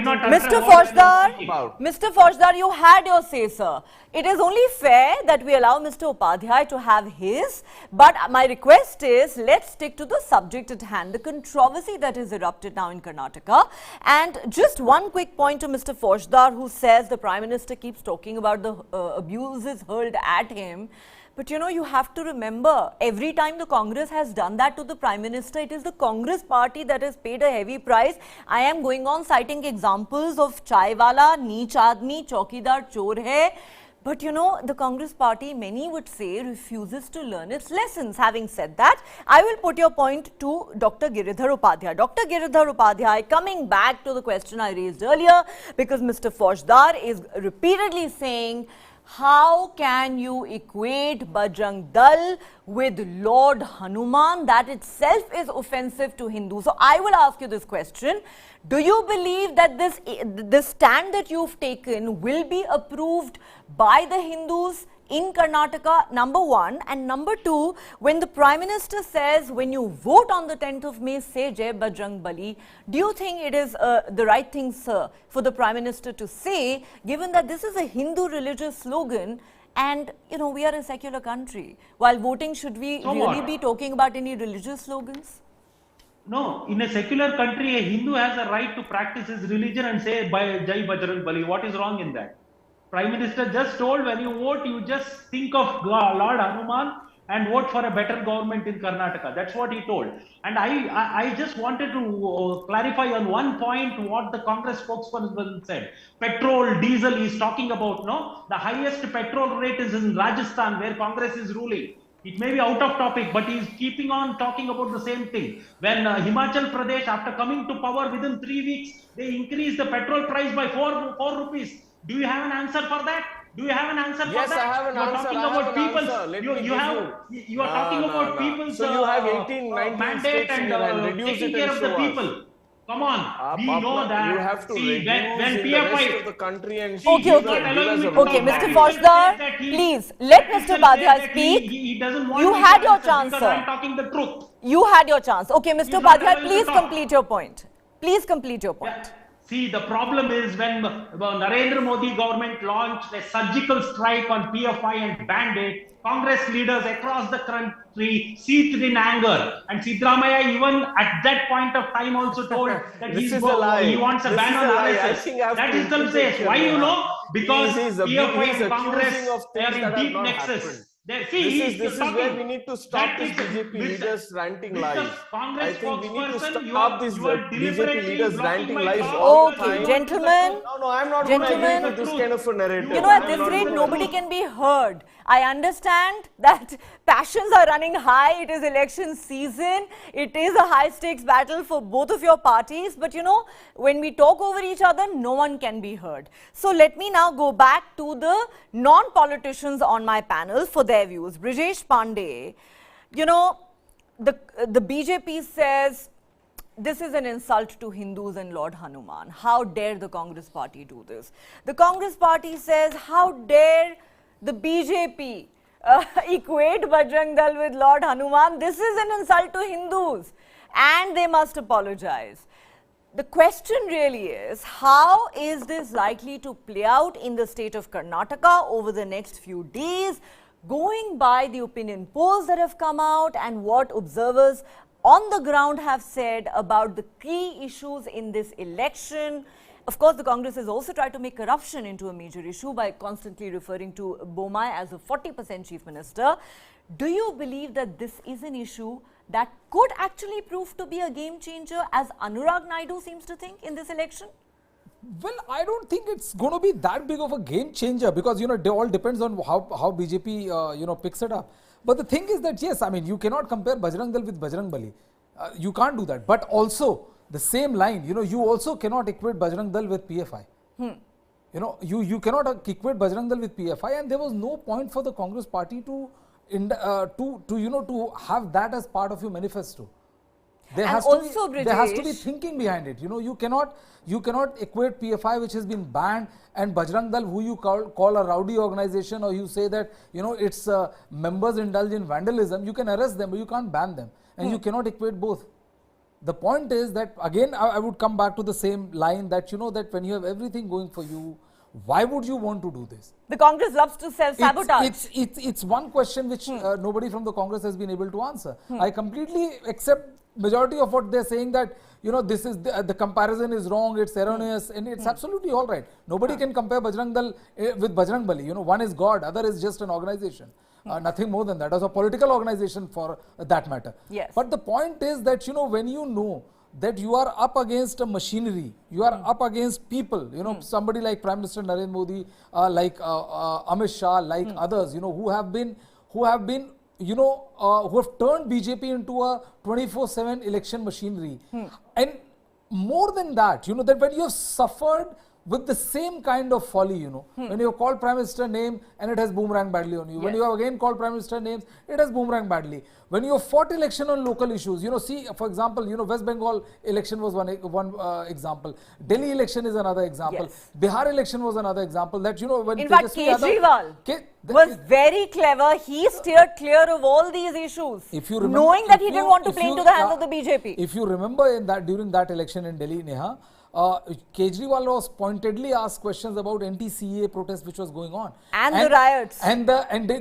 Mr. Faujdar, you had your say, sir. It is only fair that we allow Mr. Upadhyay to have his, but my request is let's stick to the subject at hand, the controversy that has erupted now in Karnataka. And just one quick point to Mr. Faujdar, who says the Prime Minister keeps talking about the abuses hurled at him. But you have to remember, every time the Congress has done that to the Prime Minister, it is the Congress party that has paid a heavy price. I am going on citing examples of Chai Wala, Neech Aadmi, Chaukidar Chor Hai. But the Congress party, many would say, refuses to learn its lessons. Having said that, I will put your point to Dr. Giridhar Upadhyay. Dr. Giridhar Upadhyay, coming back to the question I raised earlier, because Mr. Faujdar is repeatedly saying, how can you equate Bajrang Dal with Lord Hanuman? That itself is offensive to Hindus. So I will ask you this question. Do you believe that this stand that you've taken will be approved by the Hindus in Karnataka, number one? And number two, when the Prime Minister says, when you vote on the 10th of May, say Jai Bajrang Bali, do you think it is the right thing, sir, for the Prime Minister to say, given that this is a Hindu religious slogan and, we are a secular country? While voting, should we really be talking about any religious slogans? No, in a secular country, a Hindu has a right to practice his religion and say Jai Bajrang Bali. What is wrong in that? Prime Minister just told, when you vote, you just think of Lord Hanuman and vote for a better government in Karnataka. That's what he told. And I just wanted to clarify on one point what the Congress spokesperson said. Petrol, diesel, he's talking about, the highest petrol rate is in Rajasthan, where Congress is ruling. It may be out of topic, but he's keeping on talking about the same thing. When Himachal Pradesh, after coming to power within 3 weeks, they increased the petrol price by 4 rupees. Do you have an answer for that? Do you have an answer yes, for that? I have an answer. Talking about people's, you are talking about people's so you have 18, 19 mandate and taking care of the people. Come on, we know that. You have to see, reduce when in the rest PFI of the country and Okay, give okay. us a Okay, roadmap. Mr. Fauzdar, please let Mr. Badhia speak. He doesn't want You me had to your answer chance, because sir. I'm talking the truth. You had your chance. Okay, Mr. He's not Badhia, allowed to please talk. complete your point. Please complete your point. Yeah. See, the problem is when Narendra Modi government launched a surgical strike on PFI and banned it, Congress leaders across the country seethed in anger. And Siddaramaiah even at that point of time also told that This is a lie. he wants a This ban is on a lie. I RSS. think I have That to itself interject says, why here, you know? Neha. Because He's PFI accusing and Congress, of they things are that in have deep not nexus. happened. See, This is where we need to stop this BJP leaders ranting lies. I think we need to stop these BJP leaders ranting lies all the Okay, time. gentlemen. No, I'm not going to agree Gentlemen, with this kind of a narrative. you know, at I'm this not rate, gonna nobody agree. can be heard. I understand that passions are running high. It is election season. It is a high-stakes battle for both of your parties. But, you know, when we talk over each other, no one can be heard. So let me now go back to the non-politicians on my panel for their views. Brijesh Pandey, you know, the BJP says this is an insult to Hindus and Lord Hanuman. How dare the Congress party do this? The Congress party says, how dare the BJP equate Bajrang Dal with Lord Hanuman? This is an insult to Hindus and they must apologize. The question really is, how is this likely to play out in the state of Karnataka over the next few days, going by the opinion polls that have come out and what observers on the ground have said about the key issues in this election? Of course, the Congress has also tried to make corruption into a major issue by constantly referring to Bomai as a 40% chief minister. Do you believe that this is an issue that could actually prove to be a game changer, as Anurag Naidu seems to think, in this election? Well, I don't think it's going to be that big of a game changer because, you know, it all depends on how BJP, you know, picks it up. But the thing is that, yes, I mean, you cannot compare Bajrang Dal with Bajrang Bali. You can't do that. But also, the same line, you know, you also cannot equate Bajrang Dal with PFI. You know, you cannot equate Bajrang Dal with PFI, and there was no point for the Congress party to have that as part of your manifesto. There has to be thinking behind it. You know, you cannot equate PFI, which has been banned, and Bajrang Dal, who you call a rowdy organization, or you say that, you know, its members indulge in vandalism. You can arrest them, but you can't ban them, and you cannot equate both. The point is that, again, I would come back to the same line that, you know, that when you have everything going for you, why would you want to do this? The Congress loves to self-sabotage. It's one question which nobody from the Congress has been able to answer. I completely accept majority of what they're saying, that, you know, this is the comparison is wrong, it's erroneous, and it's absolutely all right. Nobody can compare Bajrang Dal with Bajrang Bali. You know, one is God, other is just an organization. Nothing more than that, as a political organization for that matter. Yes. But the point is that, you know, when you know that you are up against a machinery, you are up against people, you know, somebody like Prime Minister Narendra Modi, like Amit Shah, like others, you know, who have been, you know, who have turned BJP into a 24/7 election machinery. And more than that, you know, that when you have suffered with the same kind of folly, you know, when you have called Prime Minister name and it has boomerang badly on you. When you have again called Prime Minister names, it has boomerang badly. When you have fought election on local issues, you know, see, for example, you know, West Bengal election was one example. Delhi election is another example. Bihar election was another example. That, you know, when in fact, Kejriwal was very clever. He steered clear of all these issues, if you remember, knowing that he didn't want to play into the hands of the BJP. If you remember during that election in Delhi, Neha, Kejriwal was pointedly asked questions about anti-CAA protest which was going on. And the riots. And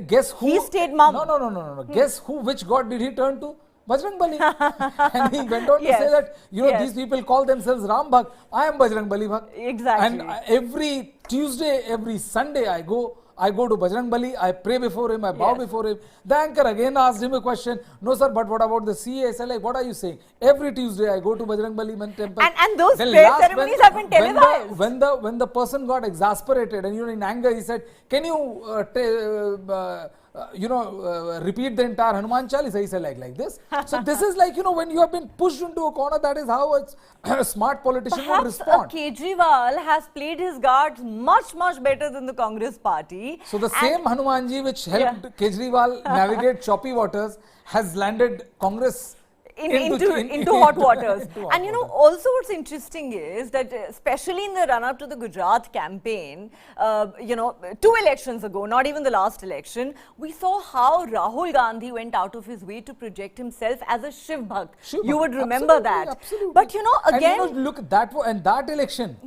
guess who? He stayed mum. No. Guess who? Which god did he turn to? Bajrang Bali. And he went on to say that, you know, these people call themselves Ram Bhakt. I am Bajrang Bali Bhakt. Exactly. And every Tuesday, every Sunday I go to Bajrang Bali, I pray before him, I bow before him. The anchor again asked him a question. No, sir, but what about the CA? I said, like, what are you saying? Every Tuesday I go to Bajrang Bali temple. And those prayer ceremonies have been televised. When the person got exasperated and, you know, in anger, he said, can you, repeat the entire Hanuman Chalisa? He said, like this. So this is like, you know, when you have been pushed into a corner, that is how a smart politician would respond. Kejriwal has played his cards much better than the Congress party. So the same Hanumanji which helped Kejriwal navigate choppy waters has landed Congress into hot waters. And also what's interesting is that especially in the run-up to the Gujarat campaign, 2 elections ago, not even the last election, we saw how Rahul Gandhi went out of his way to project himself as a Shiv Bhakt. You would remember that. Absolutely. But again... And, look, that election,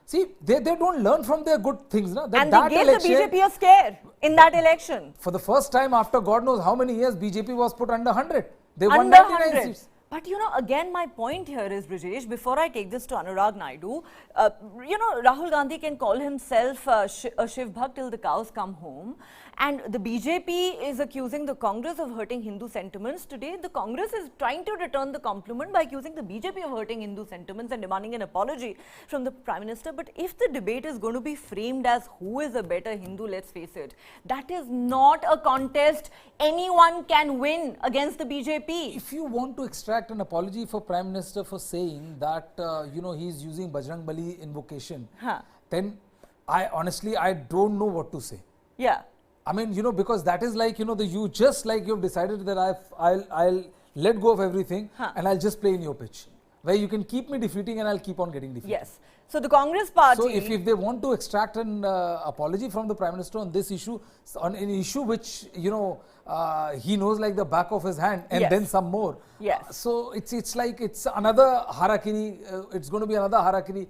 see, they don't learn from their good things. No? And they gave the BJP a scare in that election. For the first time after God knows how many years, BJP was put under 100. They won Under 99 seats. But again, my point here is, Brijesh, before I take this to Anurag Naidu, Rahul Gandhi can call himself a Shiv Bhakt till the cows come home. And the BJP is accusing the Congress of hurting Hindu sentiments. Today, the Congress is trying to return the compliment by accusing the BJP of hurting Hindu sentiments and demanding an apology from the Prime Minister. But if the debate is going to be framed as who is a better Hindu, let's face it, that is not a contest anyone can win against the BJP. If you want to extract an apology for Prime Minister for saying that, he's using Bajrang Bali invocation, then I don't know what to say. Yeah. I mean, because that is like, you've decided that I'll let go of everything and I'll just play in your pitch, where you can keep me defeating and I'll keep on getting defeated. Yes. So the Congress party... So if they want to extract an apology from the Prime Minister on this issue, on an issue which, he knows like the back of his hand, and then some more. Yes. So it's like it's another harakiri. It's going to be another harakiri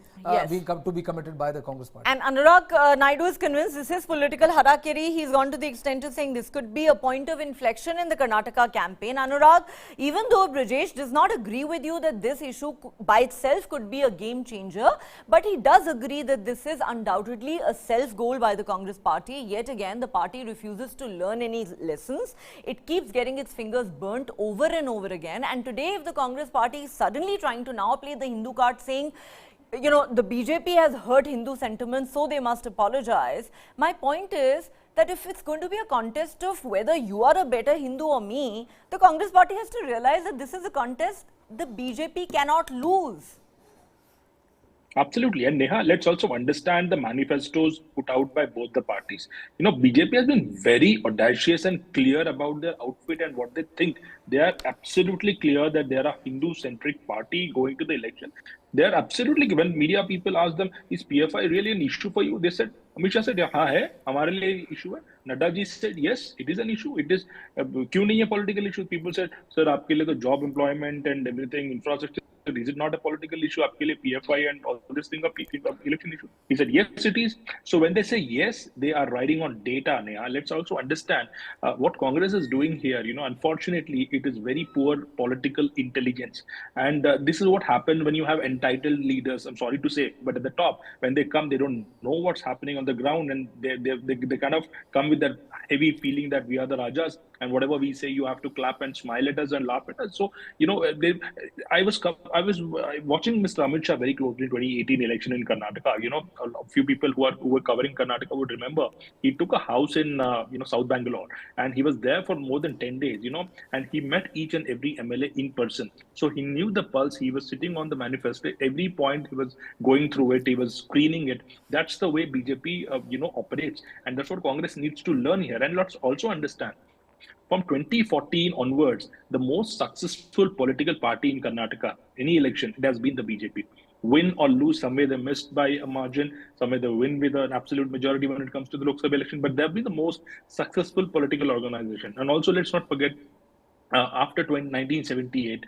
to be committed by the Congress party. And Anurag Naidu is convinced this is political harakiri. He's gone to the extent of saying this could be a point of inflection in the Karnataka campaign. Anurag, even though Brijesh does not agree with you that this issue by itself could be a game changer, but he does agree that this is undoubtedly a self-goal by the Congress party. Yet again, the party refuses to learn any lessons. It keeps getting its fingers burnt over and over again. And today, if the Congress party is suddenly trying to now play the Hindu card, saying, the BJP has hurt Hindu sentiments, so they must apologize. My point is that if it's going to be a contest of whether you are a better Hindu or me, the Congress party has to realize that this is a contest the BJP cannot lose. Absolutely. And Neha, let's also understand the manifestos put out by both the parties. BJP has been very audacious and clear about their outfit and what they think. They are absolutely clear that they are a Hindu-centric party going to the election. They are absolutely, when media people ask them, is PFI really an issue for you? They said, Amit Shah said, yeah, hai, hamare liye issue hai. Nadda ji said, yes, it is an issue. It is, kyun nahi hai political issue? People said, sir, aapke liye to job employment and everything, infrastructure, is it not a political issue? Aapke liye PFI and all this thing, election issue? He said, yes, it is. So when they say yes, they are riding on data, Neha. Let's also understand what Congress is doing here. Unfortunately, it is very poor political intelligence. And this is what happened when you have entitled leaders, I'm sorry to say, but at the top, when they come, they don't know what's happening on the ground, and they kind of come with that heavy feeling that we are the Rajas, and whatever we say, you have to clap and smile at us and laugh at us. So, I was watching Mr. Amit Shah very closely in 2018 election in Karnataka. A few people who were covering Karnataka would remember he took a house in South Bangalore, and he was there for more than 10 days, and he met each and every MLA in person. So he knew the pulse. He was sitting on the manifesto. Every point he was going through it. He was screening it. That's the way BJP, operates, and that's what Congress needs to learn here. And let's also understand, from 2014 onwards, the most successful political party in Karnataka, any election, it has been the BJP. Win or lose, some way they missed by a margin, some way they win with an absolute majority when it comes to the Lok Sabha election, but they have been the most successful political organization. And also, let's not forget, after 1978,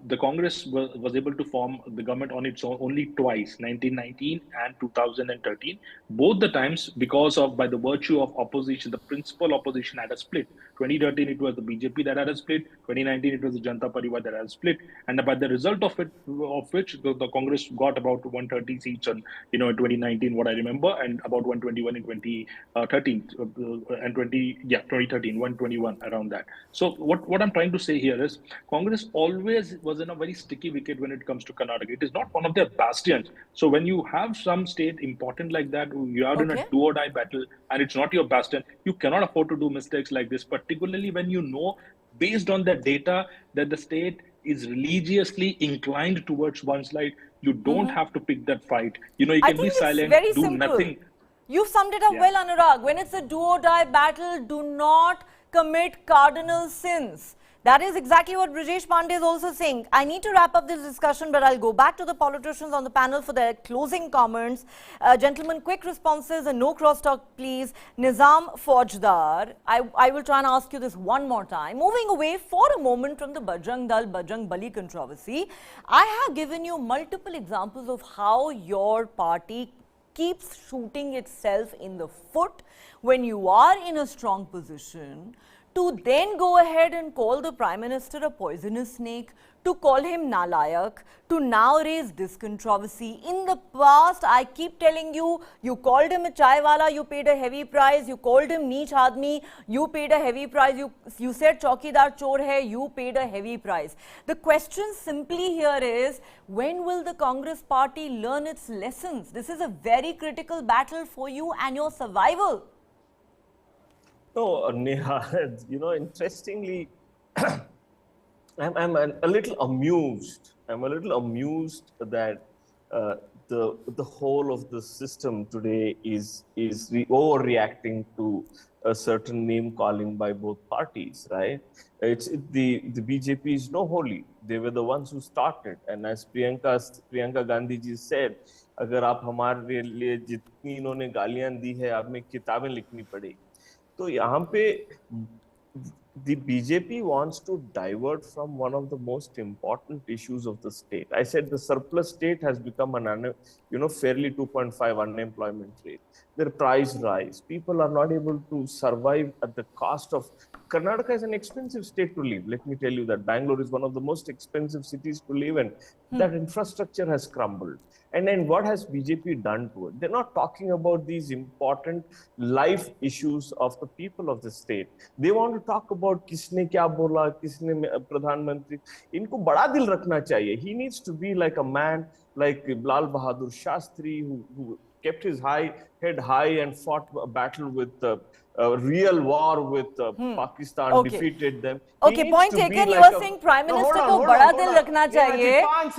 the Congress was able to form the government on its own only twice, 1919 and 2013. Both the times, by the virtue of opposition, the principal opposition had a split. 2013, it was the BJP that had a split. 2019, it was the Janata Parivar that had a split. And by the result of which the Congress got about 130 seats in 2019, what I remember, and about 121 in 2013, 121 around that. So what I'm trying to say here is, Congress always was in a very sticky wicket when it comes to Karnataka. It is not one of their bastions. So when you have some state important like that, you are in a do or die battle, and it's not your bastion, you cannot afford to do mistakes like this, particularly when you know, based on the data, that the state is religiously inclined towards one side. You don't have to pick that fight. You can be silent, do nothing. You've summed it up well, Anurag. When it's a do or die battle, do not commit cardinal sins. That is exactly what Brijesh Pandey is also saying. I need to wrap up this discussion, but I'll go back to the politicians on the panel for their closing comments. Gentlemen, quick responses and no crosstalk, please. Nizam Faujdar, I will try and ask you this one more time. Moving away for a moment from the Bajrang Dal, Bajrang Bali controversy, I have given you multiple examples of how your party keeps shooting itself in the foot when you are in a strong position, to then go ahead and call the Prime Minister a poisonous snake, to call him nalayak, to now raise this controversy. In the past, I keep telling you, you called him a chaiwala, you paid a heavy price. You called him neech aadmi, you paid a heavy price. You said chaukidar chor hai, you paid a heavy price. The question simply here is, when will the Congress party learn its lessons? This is a very critical battle for you and your survival. No, Neha, interestingly, I'm a little amused. I'm a little amused that the whole of the system today is overreacting to a certain name calling by both parties, right? The BJP is no holy. They were the ones who started, and as Priyanka Gandhi ji said, अगर आप हमारे लिए जितनी इन्होंने गालियां दी है, आप में किताबें लिखनी पड़ेगी. तो यहाँ पे the BJP wants to divert from one of the most important issues of the state. I said the surplus state has become an, fairly 2.5 unemployment rate. Their price rise. People are not able to survive at the cost of. Karnataka is an expensive state to live. Let me tell you that Bangalore is one of the most expensive cities to live in. That infrastructure has crumbled. And then what has BJP done to it? They're not talking about these important life issues of the people of the state. They want to talk about kisne kya bola, kisne pradhan mantri. Inko bada dil rakhna chahiye. He needs to be like a man like Lal Bahadur Shastri who kept his head high and fought a battle with a real war with Pakistan, defeated them. Okay, point taken. You are saying Prime Minister ko bada dil rakhna chahiye. 5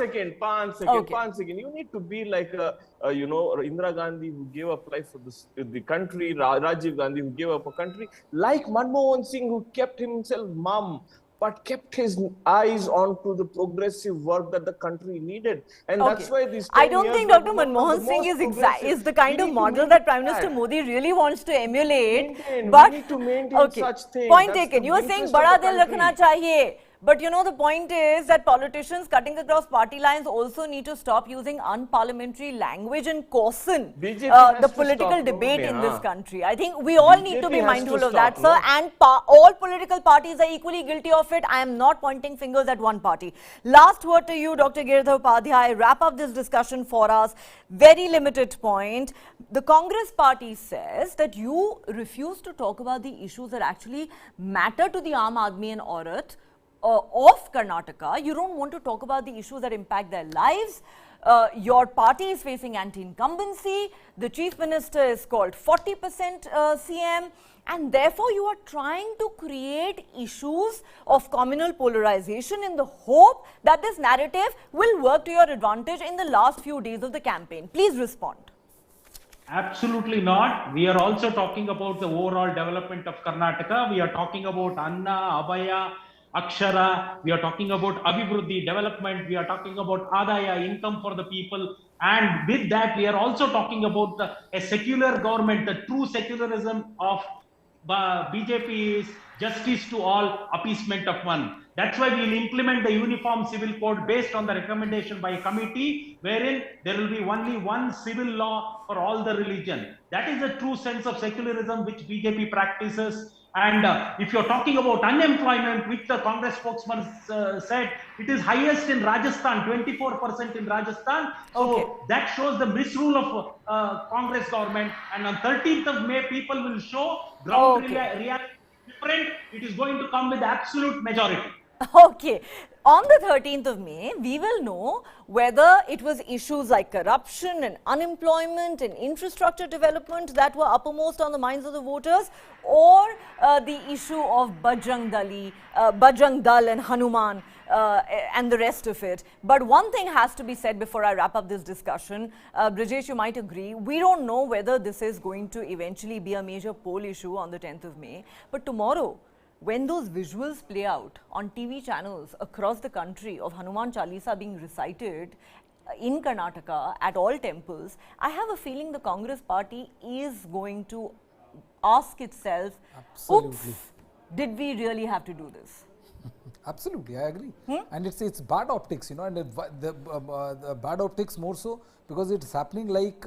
seconds. You need to be like Indira Gandhi who gave up life for the country, Rajiv Gandhi who gave up a country, like Manmohan Singh who kept himself mum, but kept his eyes onto the progressive work that the country needed. And that's why these I don't think Dr. Manmohan Singh is the kind of model that Prime Minister Modi really wants to emulate. But we need to maintain such things. Point taken. You are saying bada dil rakhna chahiye. But the point is that politicians cutting across party lines also need to stop using unparliamentary language and caution the political debate in this country. I think we all need to be mindful of that, sir. And all political parties are equally guilty of it. I am not pointing fingers at one party. Last word to you, Dr. Giridhar Upadhyay. Wrap up this discussion for us. Very limited point. The Congress party says that you refuse to talk about the issues that actually matter to the Aam Aadmi and Aurat of Karnataka. You don't want to talk about the issues that impact their lives. Your party is facing anti-incumbency. The Chief Minister is called 40% CM. And therefore, you are trying to create issues of communal polarization in the hope that this narrative will work to your advantage in the last few days of the campaign. Please respond. Absolutely not. We are also talking about the overall development of Karnataka. We are talking about Anna, Abhaya, Akshara, we are talking about Abhivruddhi, development, we are talking about Adaya, income for the people, and with that we are also talking about a secular government. The true secularism of BJP is justice to all, appeasement of one. That's why we will implement the uniform civil code based on the recommendation by a committee wherein there will be only one civil law for all the religion. That is the true sense of secularism which BJP practices. And if you're talking about unemployment, which the Congress spokesman said, it is highest in Rajasthan, 24% in Rajasthan. So that shows the misrule of Congress government. And on 13th of May, people will show ground reality different. It is going to come with absolute majority. Okay. On the 13th of May, we will know whether it was issues like corruption and unemployment and infrastructure development that were uppermost on the minds of the voters, or the issue of Bajrang Dal and Hanuman and the rest of it. But one thing has to be said before I wrap up this discussion. Brijesh, you might agree, we don't know whether this is going to eventually be a major poll issue on the 10th of May. But tomorrow, when those visuals play out on TV channels across the country of Hanuman Chalisa being recited in Karnataka at all temples, I have a feeling the Congress party is going to ask itself, Absolutely. oops, did we really have to do this? Absolutely, I agree. And it's bad optics, you know, and the bad optics more so because it's happening like,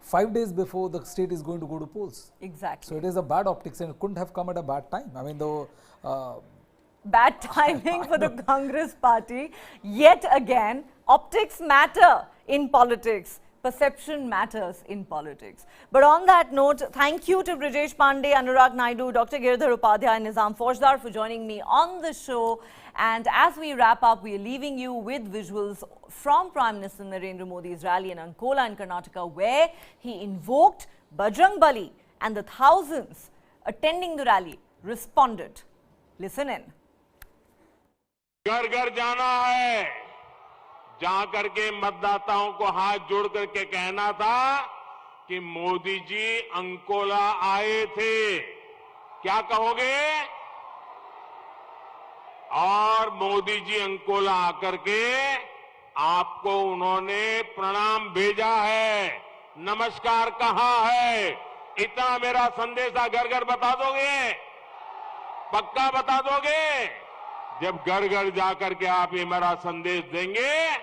5 days before the state is going to go to polls. Exactly. So it is a bad optics and it couldn't have come at a bad time. I mean, though... Bad timing for the Congress party. Yet again, optics matter in politics. Perception matters in politics. But on that note, thank you to Brijesh Pandey, Anurag Naidu, Dr. Girdhar Upadhyay and Nizam Faujdar for joining me on the show. And as we wrap up, we are leaving you with visuals from Prime Minister Narendra Modi's rally in Ankola in Karnataka, where he invoked Bajrang Bali, and the thousands attending the rally responded. Listen in. घर घर जाना है, जा करके मतदाताओं को हाथ जोड़ करके कहना था कि मोदी जी अंकोला आए थे, क्या कहोगे? और मोदी जी अंकोला आकर के आपको उन्होंने प्रणाम भेजा है, नमस्कार कहा है, इतना मेरा संदेशा घर घर बता दोगे? पक्का बता दोगे? जब घर घर जाकर के आप ये मेरा संदेश देंगे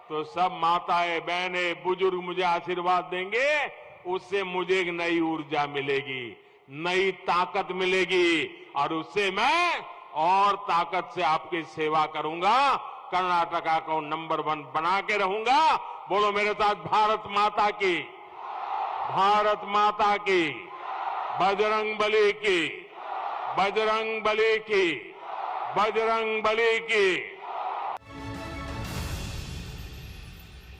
तो सब माताएं बहनें बुजुर्ग मुझे आशीर्वाद देंगे, उससे मुझे एक नई ऊर्जा मिलेगी, नई ताकत मिलेगी और उससे मैं और ताकत से आपकी सेवा करूंगा, कर्नाटका को नंबर 1 बना के रहूंगा। बोलो मेरे साथ, भारत माता की, भारत माता की, बजरंग बली की, बजरंग बली की, बजरंग बली की।